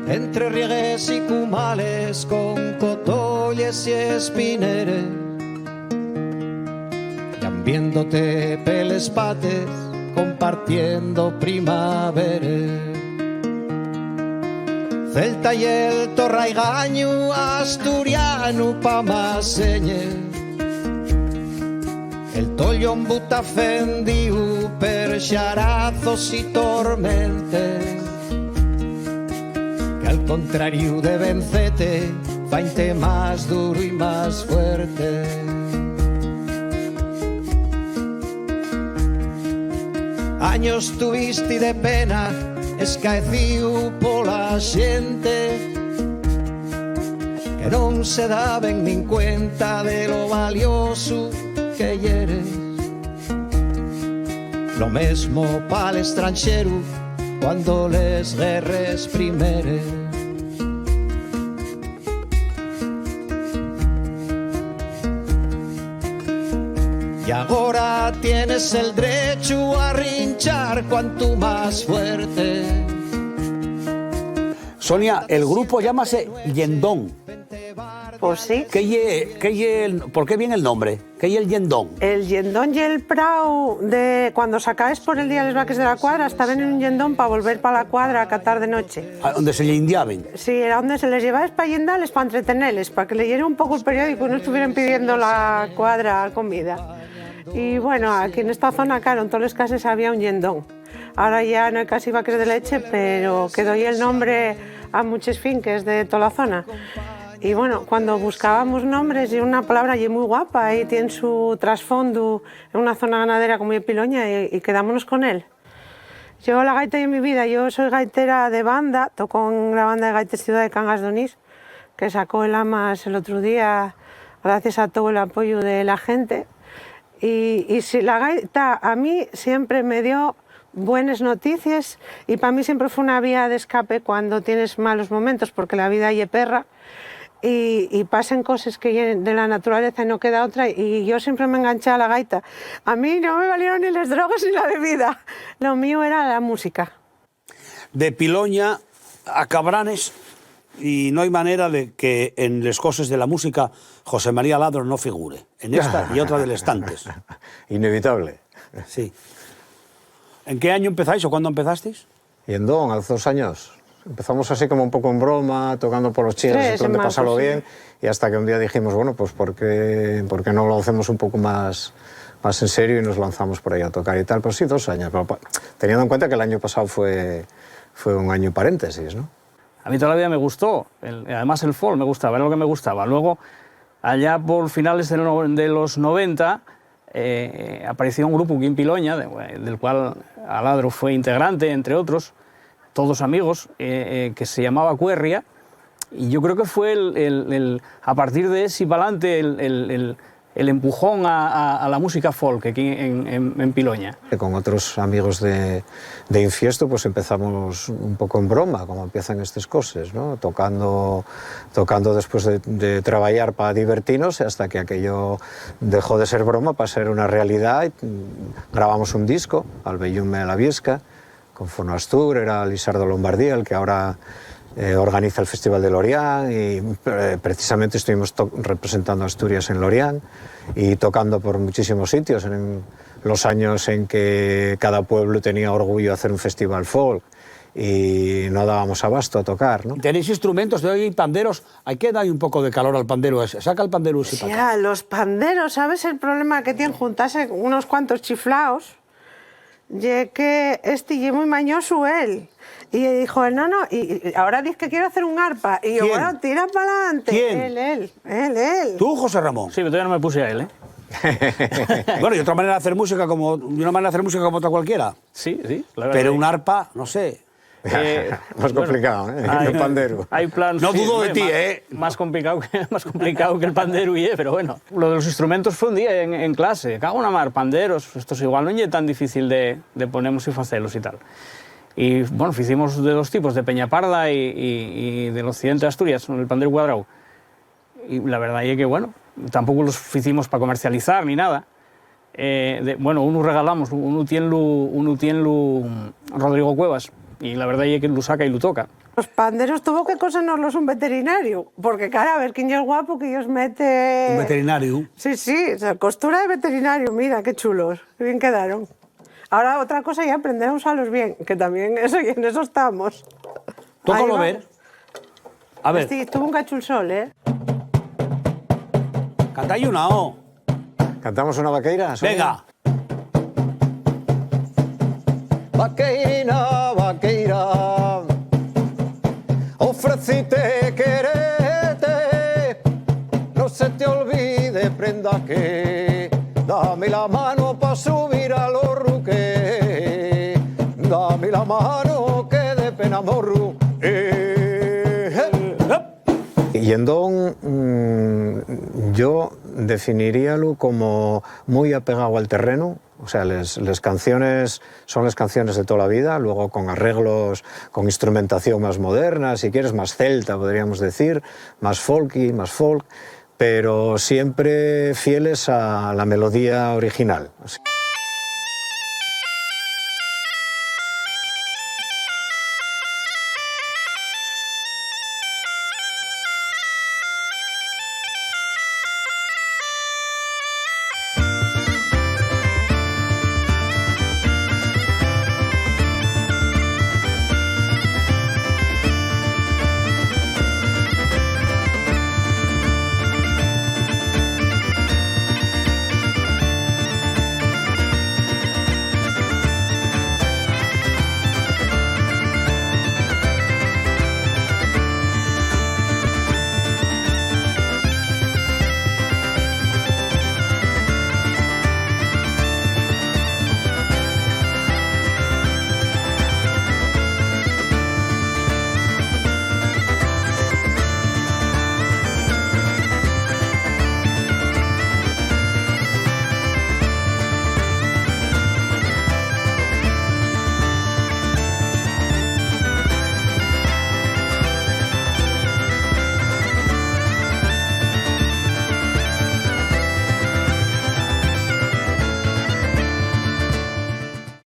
entre riegues y cumales, con cotolles y espineres, viéndote peles pates, compartiendo primaveres. Celta y el torraigaño, asturiano pa más señes, el tollón butafendiu per xarazos y tormentes, que al contrario de vencete, fainte más duro y más fuerte. Años tuviste de pena, escaeciu pola xente, que non se daben nin cuenta de lo valioso que eres. Lo mesmo pa'l estranxero cuando les guerres primeres. Y ahora tienes el derecho a rinchar cuanto más fuerte. Sonia, el grupo llámase Yendón. Pues sí. ¿Por qué viene el nombre? ¿Qué es el Yendón? El yendón y el prau, de cuando sacáis por el día los vaques de la cuadra, estaban en un yendón para volver para la cuadra a catar de noche. ¿A donde se indiaban? Sí, era donde se les llevaba para yendales, para entretenerles, para que leyeran un poco el periódico y no estuvieran pidiendo la cuadra comida. Y bueno, aquí en esta zona, claro, en todas las casas había un yendón. Ahora ya no hay casi vaques de leche, pero quedó ahí el nombre a muchas finques de toda la zona. Y bueno, cuando buscábamos nombres, y una palabra allí muy guapa, y tiene su trasfondo en una zona ganadera como Piloña, y quedámonos con él. Yo la gaita en mi vida, yo soy gaitera de banda, toco en la banda de gaites Ciudad de Cangas de Onís, que sacó el AMAS el otro día, gracias a todo el apoyo de la gente. Y si la gaita a mí siempre me dio buenas noticias, y para mí siempre fue una vía de escape cuando tienes malos momentos, porque la vida es perra. Y pasan cosas que de la naturaleza y no queda otra, y yo siempre me enganché a la gaita. A mí no me valieron ni las drogas ni la bebida, lo mío era la música. De Piloña a Cabranes, y no hay manera de que en las cosas de la música José María Ladro no figure, en esta y otra de las estantes. Inevitable. Sí. ¿En qué año empezáis o cuándo empezasteis? Yendón, hace 2 años. Empezamos así como un poco en broma, tocando por los chiles, en plan de pasarlo bien, y hasta que un día dijimos, bueno, pues ¿por qué no lo hacemos un poco más en serio y nos lanzamos por ahí a tocar y tal? Pues sí, 2 años, pero teniendo en cuenta que el año pasado fue un año paréntesis, ¿no? A mí toda la vida me gustó, además el folk me gustaba, era lo que me gustaba. Luego, allá por finales de los 90, apareció un grupo aquí en Piloña, del cual Aladro fue integrante, entre otros, todos amigos, que se llamaba Cuerria, y yo creo que fue a partir de ese para adelante el empujón a la música folk aquí en Piloña. Con otros amigos de Infiesto pues empezamos un poco en broma, como empiezan estas cosas, ¿no? Tocando después de trabajar para divertirnos, hasta que aquello dejó de ser broma para ser una realidad. Grabamos un disco, Al Bellume a la Viesca, con Fono Astur, era Lisardo Lombardía el que ahora organiza el Festival de Lorient, y precisamente estuvimos representando a Asturias en Lorient y tocando por muchísimos sitios en los años en que cada pueblo tenía orgullo de hacer un festival folk y no dábamos abasto a tocar, ¿no? ¿Tenéis instrumentos? De hoy panderos, hay que darle un poco de calor al pandero ese. Saca el pandero ese para acá. Ya, los panderos, ¿sabes el problema que tienen? Juntarse unos cuantos chiflaos, y que es muy mañoso él. Y dijo, no, y ahora dice que quiere hacer un arpa. Y yo, ¿Quién? bueno, tira para adelante. ¿Quién? Él. ¿Tú, José Ramón? Sí, pero todavía no me puse a él, ¿eh? Bueno, y otra manera de hacer música como otra cualquiera. Sí, la verdad. Pero un arpa, no sé. Más complicado, ¿eh? El pandero. Hay plan, No sí, dudo de ti, más, ¿eh? Más complicado que el pandero, pero bueno. Lo de los instrumentos fue un día en clase. Cago una mar, panderos. Esto es igual, no es tan difícil de ponemos y facelos y tal. Y bueno, hicimos de 2 tipos, de Peñaparda y del occidente de Asturias, el pandero cuadrado. Y la verdad es que, bueno, tampoco los hicimos para comercializar ni nada. Bueno, uno regalamos, uno tiene Rodrigo Cuevas, y la verdad es que lo saca y lo toca. Los panderos tuvo que cosernos un veterinario, porque claro, a ver quién es guapo que ellos mete... Un veterinario. Sí, sí, o sea, costura de veterinario, mira, qué chulos, qué bien quedaron. Ahora otra cosa ya aprender a usarlos bien, que también eso, y en eso estamos. Tócalo Ahí va. ver. A ver, Sí, tuvo un cachulsol, ¿eh? cantai una O. ¿Cantamos una vaqueira? Sonia? Venga. Vaqueira, vaqueira, ofrecite quererte, no se te olvide, prenda que, dame la mano pa' subir a los ruques, dame la mano que de pena morru. Y Yendón, yo definiríalo como muy apegado al terreno. O sea, las canciones son las canciones de toda la vida, luego con arreglos, con instrumentación más moderna, si quieres más celta, podríamos decir, más folky, más folk, pero siempre fieles a la melodía original. Así.